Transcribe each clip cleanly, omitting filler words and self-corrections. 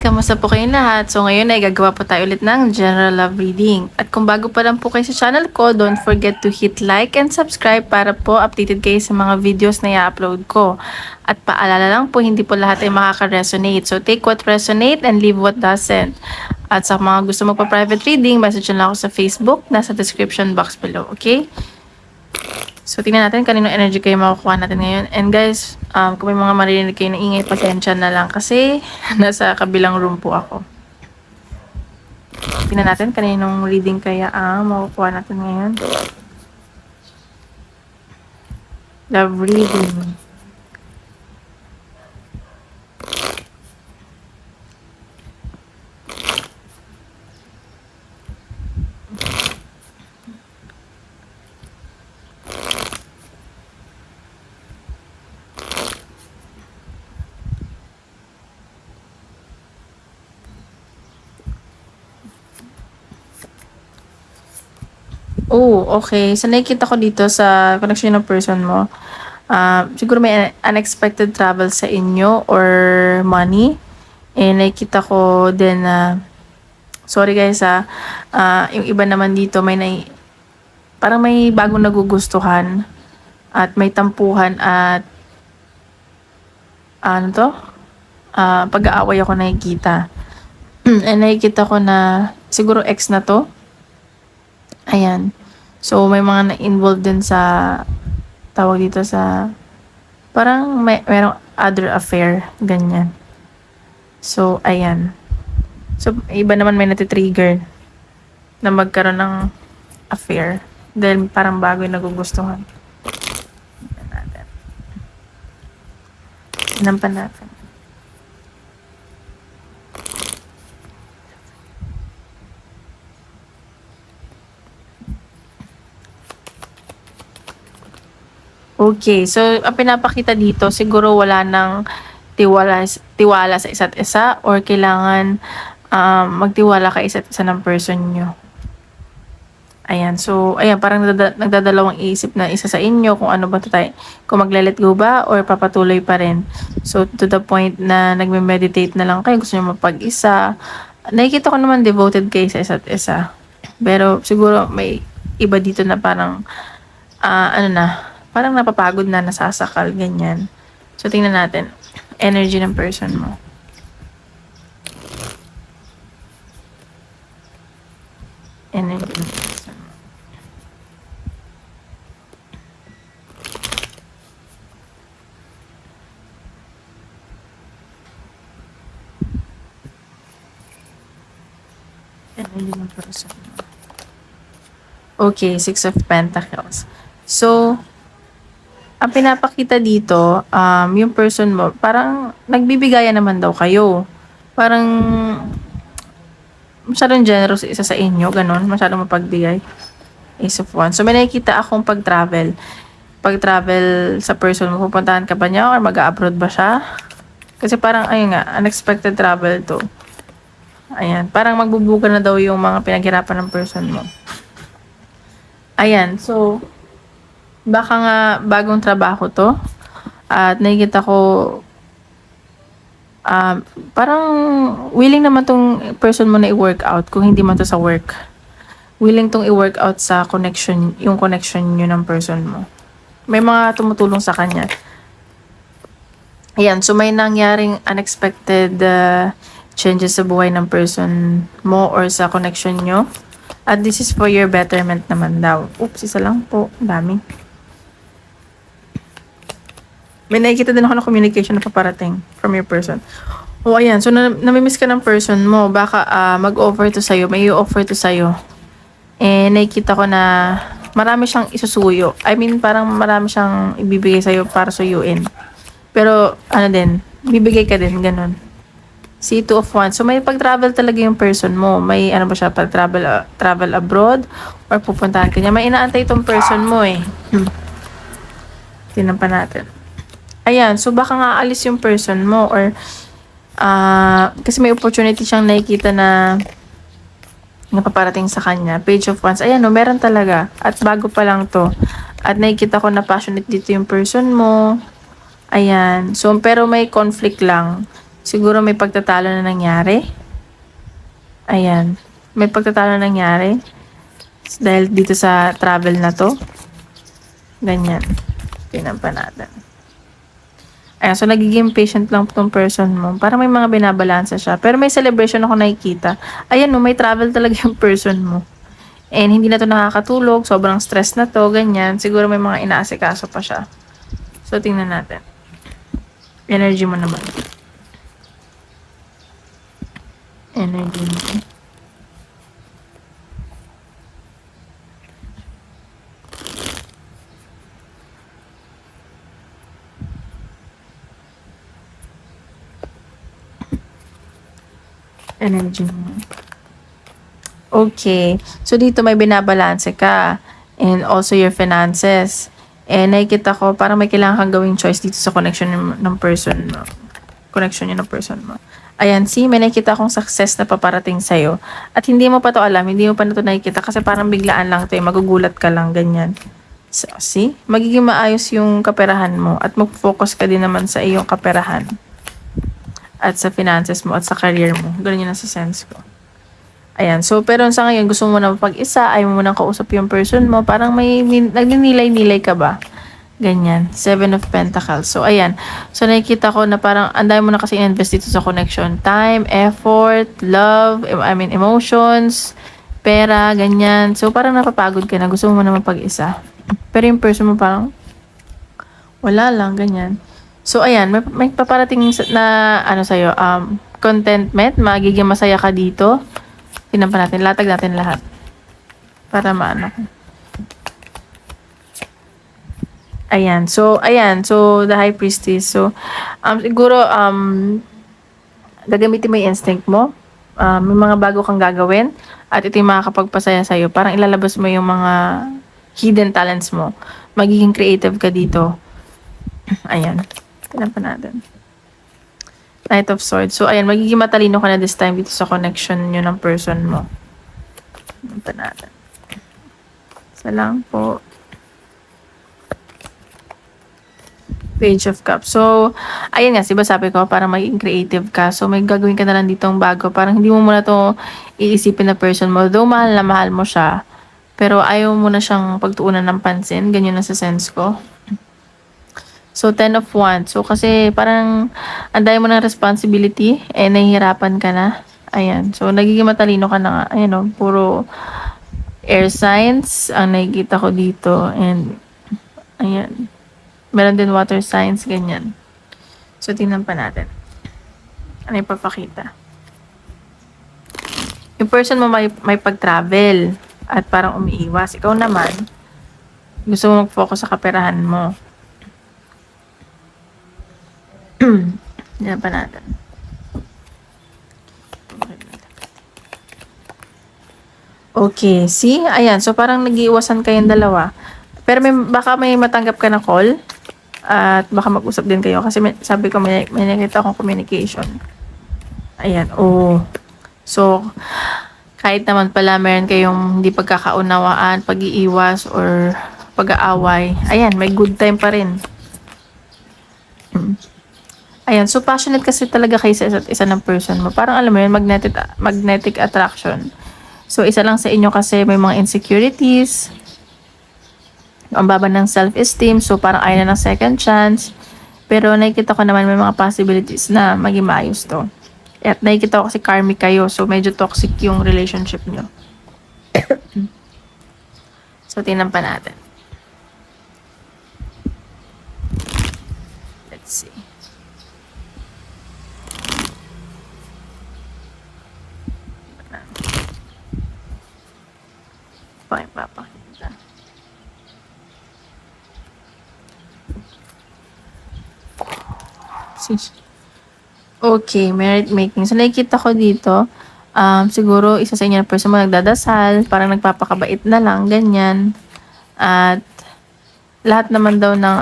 Kamusta po kayong lahat? So ngayon ay gagawa po tayo ulit ng general love reading. At kung bago pa lang po kayo sa channel ko, don't forget to hit like and subscribe para po updated kayo sa mga videos na i-upload ko. At paalala lang po, hindi po lahat ay makaka-resonate. So take what resonate and leave what doesn't. At sa mga gusto magpa-private reading, message lang ako sa Facebook, nasa description box below, okay? So, tingnan natin kanino energy kayo makukuha natin ngayon. And guys, kung may mga maririnig kayo na ingay, pasensya na lang kasi nasa kabilang room po ako. Tingnan natin kaninong reading kaya ang makukuha natin ngayon. Love reading. Oh, okay. So, nakikita ko dito sa connection ng person mo. Siguro may unexpected travel sa inyo or money. Nakikita ko din na, sorry guys yung iba naman dito parang may bagong nagugustuhan at may tampuhan at pag-aaway ako nakikita. Nakikita ko na siguro ex na to. Ayan. So, may mga na-involved din sa, tawag dito sa, parang merong other affair, ganyan. So, ayan. So, iba naman may natitrigger na magkaroon ng affair. Dahil parang bago yung nagugustuhan. Tignan natin. Sinampan natin. Okay, so ang pinapakita dito, siguro wala nang tiwala sa isa't isa or kailangan magtiwala kay isa't isa ng person nyo. Ayan, so ayan, parang nagdadalawang isip na isa sa inyo kung ano ba tayo, kung magle-let go ba or papatuloy pa rin. So to the point na nagme-meditate na lang kayo, gusto nyo mapag-isa. Nakikita ko naman devoted kayo sa isa't isa. Pero siguro may iba dito na parang parang napapagod na, nasasakal, ganyan. So, tingnan natin. Energy ng person mo. Energy ng person mo. Energy ng person mo. Okay, Six of Pentacles. So, ang pinapakita dito, yung person mo, parang nagbibigayan naman daw kayo. Parang masyadong generous isa sa inyo, ganun. Masyadong mapagbigay. Ace of Wands. So, may nakikita akong pag-travel. Pag-travel sa person mo, pupuntahan ka ba niya or mag-abroad ba siya? Kasi parang, ayun nga, unexpected travel to. Ayan. Parang magbubuka na daw yung mga pinaghirapan ng person mo. Ayan. So, baka nga bagong trabaho to. At nakikita ko parang willing naman tong person mo na i-work out kung hindi man to sa work. Willing tong i-work out sa connection, yung connection nyo ng person mo. May mga tumutulong sa kanya. Ayan, so may nangyaring unexpected changes sa buhay ng person mo or sa connection nyo. At this is for your betterment naman daw. Oops, isa lang po. Dami. May nakikita din ako ng communication na paparating from your person. O, ayan. So, namimiss ka ng person mo. Baka mag-offer to sa'yo. May i-offer to sa'yo. Nakikita ko na marami siyang isusuyo. I mean, parang marami siyang ibibigay sa'yo para suyuin. Pero, bibigay ka din. Ganun. See, Two of Wands. So, may pag-travel talaga yung person mo. May, pag-travel abroad or pupuntahan ka niya. May inaantay itong person mo eh. Tinan pa natin. Ayan, so baka nga alis yung person mo or kasi may opportunity siyang nakikita na napaparating sa kanya. Page of Wands. Ayan, no, meron talaga. At bago pa lang to. At nakikita ko na passionate dito yung person mo. Ayan. So, pero may conflict lang. Siguro may pagtatalo na nangyari. Ayan. May pagtatalo na nangyari. Dahil dito sa travel na to. Ganyan. Tingnan pa natin. Ayan, so nagiging patient lang tong person mo. Para may mga binabalansa siya. Pero may celebration ako nakikita. Ayan, no, may travel talaga yung person mo. And hindi na to nakakatulog. Sobrang stress na to. Ganyan. Siguro may mga inaasikaso pa siya. So, tingnan natin. Energy mo naman. Energy mo. Energy mo. Okay. So, dito may binabalanse ka. And also your finances. And nakikita ko, parang may kailangan kang gawing choice dito sa connection ng person mo. Connection yun ng person mo. Ayan, see, may nakikita akong success na paparating sa'yo. At hindi mo pa to alam, hindi mo pa na to nakikita kasi parang biglaan lang to, magugulat ka lang, ganyan. So, see, magiging maayos yung kaperahan mo at mag-focus ka din naman sa iyong kaperahan. At sa finances mo at sa career mo. Ganun yun ang sa sense ko. Ayan, so pero sa ngayon gusto mo na mapag-isa, ayaw mo nang kausap yung person mo, parang may nagninilay-nilay ka ba? Ganyan. 7 of Pentacles. So, ayan. So, nakikita ko na parang anday mo na kasi invest dito sa connection. Time, effort, love, emotions, pera, ganyan. So, parang napapagod ka na. Gusto mo na mapag-isa. Pero yung person mo parang wala lang, ganyan. So, ayan. May paparating na sa'yo. Contentment. Magiging masaya ka dito. Tingnan pa natin. Latag natin lahat. Para maano. Ayan. So, the High Priestess. So, siguro, gagamitin mo yung instinct mo. May mga bago kang gagawin. At ito yung makakapagpasaya sa'yo. Parang ilalabas mo yung mga hidden talents mo. Magiging creative ka dito. Ayan. Tingnan pa natin. Knight of Swords. So, ayan. Magiging matalino ka na this time dito sa connection nyo ng person mo. Tingnan pa natin. Isa lang po. Page of Cups. So, ayun nga, diba sabi ko, parang maging creative ka. So, may gagawin ka na lang ditong bago. Parang hindi mo muna to iisipin na person mo. Though mahal na mahal mo siya, pero ayaw mo na siyang pagtuunan ng pansin. Ganyan na sa sense ko. So, 10 of Wands. So, kasi parang anday mo ng responsibility, nahihirapan ka na. Ayan. So, nagiging matalino ka na nga. Ayan o, puro air signs ang nakikita ko dito. And, ayan. Meron din water signs, ganyan. So, tingnan pa natin. Ano yung papakita? Yung person mo may pag-travel at parang umiiwas. Ikaw naman, gusto mo mag-focus sa kaperahan mo. Tingnan pa natin. Okay, see? Ayan, so parang nag-iiwasan kayong dalawa. Pero baka may matanggap ka na call. At baka mag-usap din kayo. Kasi sabi ko, may nakita akong communication. Ayan, oh. So, kahit naman pala meron kayong hindi pagkakaunawaan, pag-iiwas, or pag-aaway. Ayan, may good time pa rin. Ayan, so passionate kasi talaga kayo sa isa't isa ng person mo. Parang alam mo yun, magnetic attraction. So, isa lang sa inyo kasi may mga insecurities, ang baba ng self-esteem, so parang ayaw na ng second chance. Pero nakikita ko naman may mga possibilities na maging maayos to. At nakikita ko kasi karmic kayo, so medyo toxic yung relationship nyo. So, tingnan pa natin. Let's see. Papakita. Okay, merit making. So, nakikita ko dito, siguro isa sa inyo na person mo nagdadasal, parang nagpapakabait na lang, ganyan. At lahat naman daw ng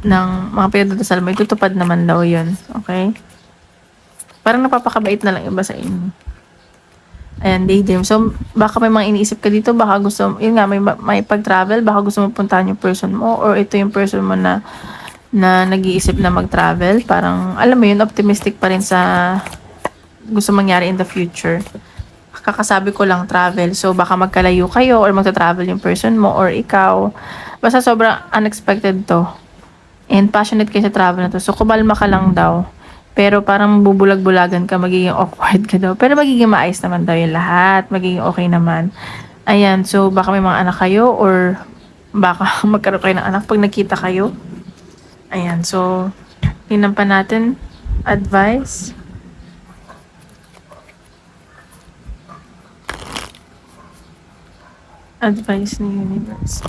ng mga pinagdadasal mo, itutupad naman daw yun. Okay? Parang napapakabait na lang iba sa inyo. Ayan, daydream. So, baka may mga iniisip ka dito, baka gusto, yun nga, may pag-travel, baka gusto mo puntahan yung person mo, or ito yung person mo na na nag-iisip na mag-travel. Parang, alam mo yun, optimistic pa rin sa gusto mangyari in the future. Kakasabi ko lang travel. So, baka magkalayo kayo or magta-travel yung person mo or ikaw. Basta sobrang unexpected to. And passionate kayo sa travel na to. So, kumalma ka lang daw. Pero parang bubulag-bulagan ka, magiging awkward ka daw. Pero magiging maayos naman daw yung lahat. Magiging okay naman. Ayan, so baka may mga anak kayo or baka magkaroon kayo ng anak pag nagkita kayo. Ayan, so tingnan pa natin. Advice. Advice ni universe.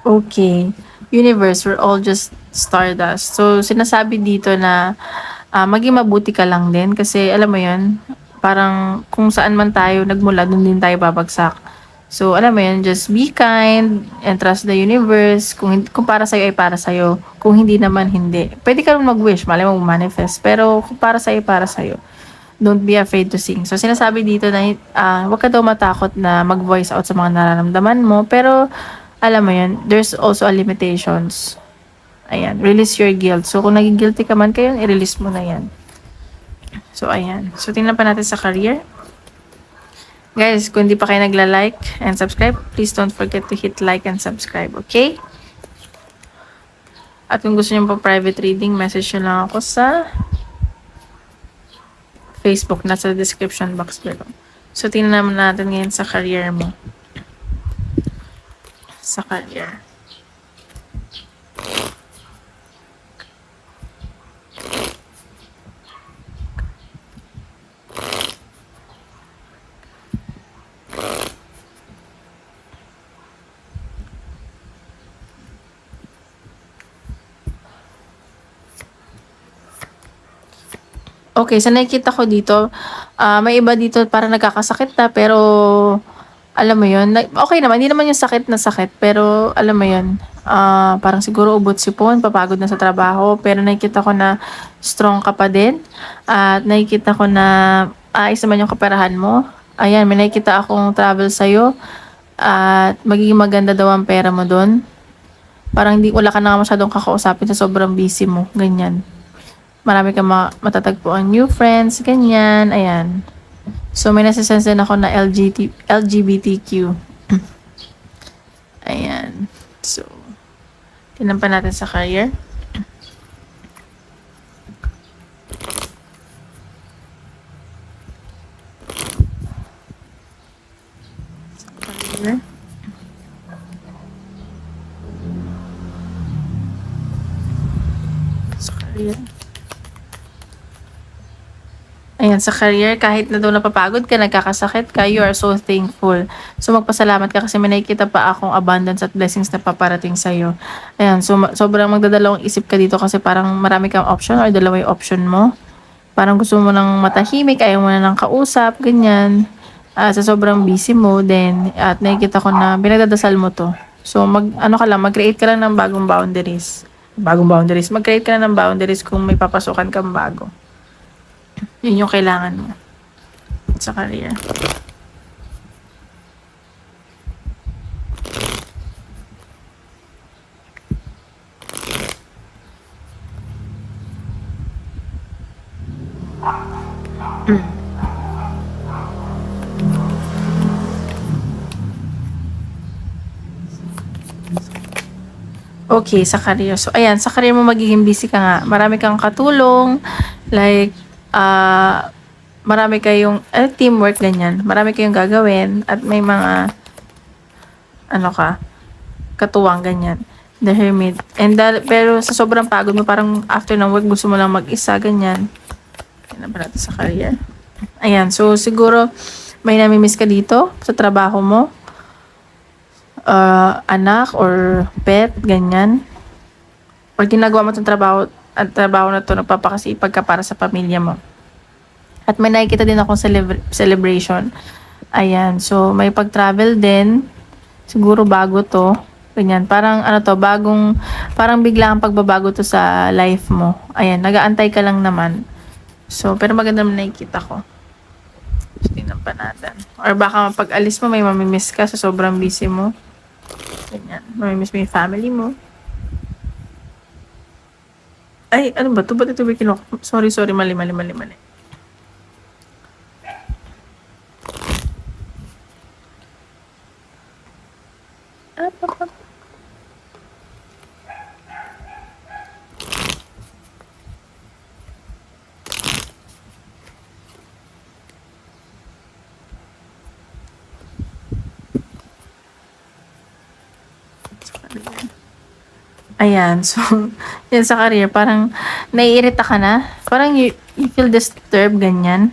Okay. Universe, we're all just stardust. So, sinasabi dito na maging mabuti ka lang din kasi alam mo yun, parang kung saan man tayo nagmula, dun din tayo babagsak. So, alam mo yun, just be kind and trust the universe. Kung para sa'yo ay para sa'yo. Kung hindi naman, hindi. Pwede ka rin mag-wish, malay mo manifest. Pero kung para sa'yo, para sa'yo. Don't be afraid to sing. So, sinasabi dito na huwag ka daw matakot na mag-voice out sa mga nararamdaman mo. Pero, alam mo yun, there's also a limitations. Ayan, release your guilt. So, kung naging guilty ka man kayo, i-release mo na yan. So, ayan. So, tingnan pa natin sa career. Guys, kung hindi pa kayo nagla-like and subscribe, please don't forget to hit like and subscribe, okay? At kung gusto nyo pa private reading, message nyo lang ako sa Facebook, nasa description box below. So, tingnan naman natin ngayon sa career mo. Sa career. Okay, sa nakikita ko dito, may iba dito para nagkakasakit na, pero alam mo yun, okay naman, hindi naman yung sakit na sakit, pero alam mo yun, parang siguro ubot sipon, papagod na sa trabaho, pero nakikita ko na strong ka pa din, at nakikita ko na ayos naman yung kaperahan mo. Ayan, may nakikita akong travel sa'yo, at magiging maganda daw ang pera mo doon. Parang wala ka na masyadong kakausapin sa sobrang busy mo, ganyan. Marami kang matatagpuan new friends, ganyan, ayan. So, may nasisense din ako na LGBTQ. Ayan. So, tingnan pa natin sa career. Sa career. Sa career. Ayan, sa career, kahit na daw napapagod ka, nagkakasakit ka, you are so thankful. So, magpasalamat ka kasi may nakikita pa akong abundance at blessings na paparating sa'yo. Ayan, so sobrang magdadalawang isip ka dito kasi parang marami kang option or dalawa yung option mo. Parang gusto mo ng matahimik, ayaw mo na ng kausap, ganyan. Sa sobrang busy mo, then, at nakikita ko na pinagdadasal mo to. So, mag-create ka lang ng bagong boundaries. Mag-create ka lang ng boundaries kung may papasukan kang bago. Yun yung kailangan mo sa career. Okay, sa career. So, ayan, sa career mo magiging busy ka nga. Marami kang katulong, like, marami kayong, teamwork, ganyan. Marami kayong gagawin, at may mga, katuwang, ganyan. The Hermit. Pero sa sobrang pagod mo, parang after ng work, gusto mo lang mag-isa, ganyan. Yan ba natin sa career? Ayan, so siguro, may namimiss ka dito sa trabaho mo. Anak or pet, ganyan. Pag ginagawa mo itong trabaho na ito, nagpapakasipag ka para sa pamilya mo. At may nakikita din akong celebration. Ayan, so may pag-travel din. Siguro bago to. Ganyan, parang ano to, parang biglang pagbabago to sa life mo. Ayan, nag-aantay ka lang naman. So, pero maganda naman nakikita ko. So, tingnan pa natin. Or baka pag alis mo, may mamimiss ka sa sobrang busy mo. Ganyan, mamimiss mo yung family mo. Ay, ano ba? Ba't ito ba Sorry, mali. Ayan, so, yan sa career, parang naiirita ka na. Parang you feel disturbed, ganyan.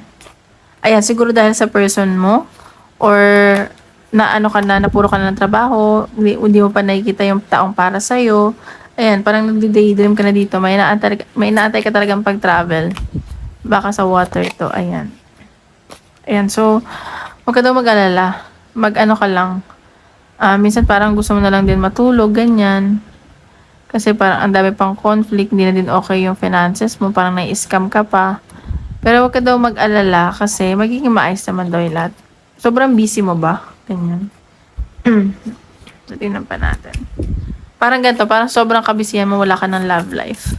Ayan, siguro dahil sa person mo, or na ano ka na, napuro ka na ng trabaho, hindi mo pa nakikita yung taong para sa'yo. Ayan, parang nagdi-daydream ka na dito. May inaantay ka talagang pag-travel. Baka sa water to, ayan. Ayan, so, huwag ka daw mag-alala. Mag-ano ka lang. Minsan parang gusto mo na lang din matulog, ganyan. Kasi parang ang dami pang conflict, hindi na din okay yung finances mo, parang nai-scam ka pa. Pero wag ka daw mag-alala kasi magiging maayos naman daw yung lahat. Sobrang busy mo ba? Ganyan. So, tingnan pa natin. Parang ganito, parang sobrang kabisihan mo, wala ka ng love life.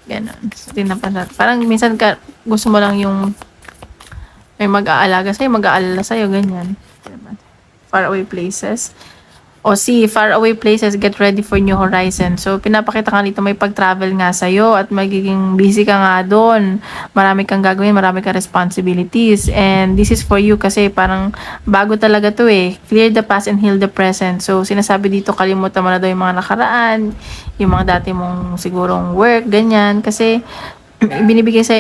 Ganon. So, tingnan pa natin. Parang minsan gusto mo lang yung may mag-aalaga sa'yo, mag-aalala sa'yo, ganyan. Far away places. O far away places, get ready for new horizon. So, pinapakita ka dito, may pag-travel nga sa'yo at magiging busy ka nga doon. Marami kang gagawin, marami kang responsibilities. And this is for you kasi parang bago talaga to eh. Clear the past and heal the present. So, sinasabi dito, kalimutan mo na daw yung mga nakaraan, yung mga dati mong sigurong work, ganyan. Kasi,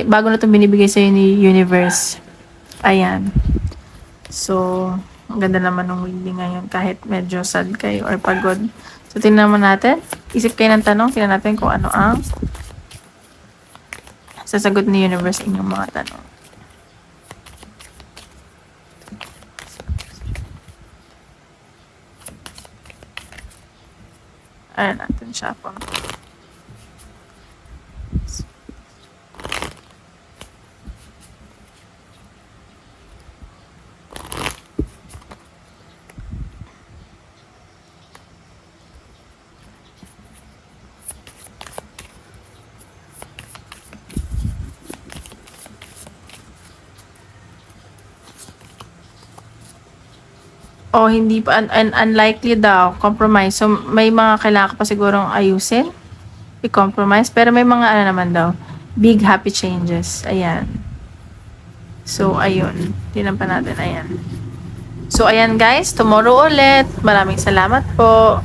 bago na itong binibigay sa'yo ni universe. Ayan. So, ang ganda naman ng reading ngayon kahit medyo sad kayo or pagod. So, tingnan naman natin. Isip kayo ng tanong. Tingnan natin kung ano ang sasagot ni universe inyong mga tanong. Ayan natin siya po. O hindi pa, unlikely daw, compromise. So, may mga kailangan ka pa sigurong ayusin, i-compromise. Pero may mga ano naman daw, big happy changes. Ayan. So, ayun. Tingnan pa natin. Ayan. So, ayan guys. Tomorrow ulit. Maraming salamat po.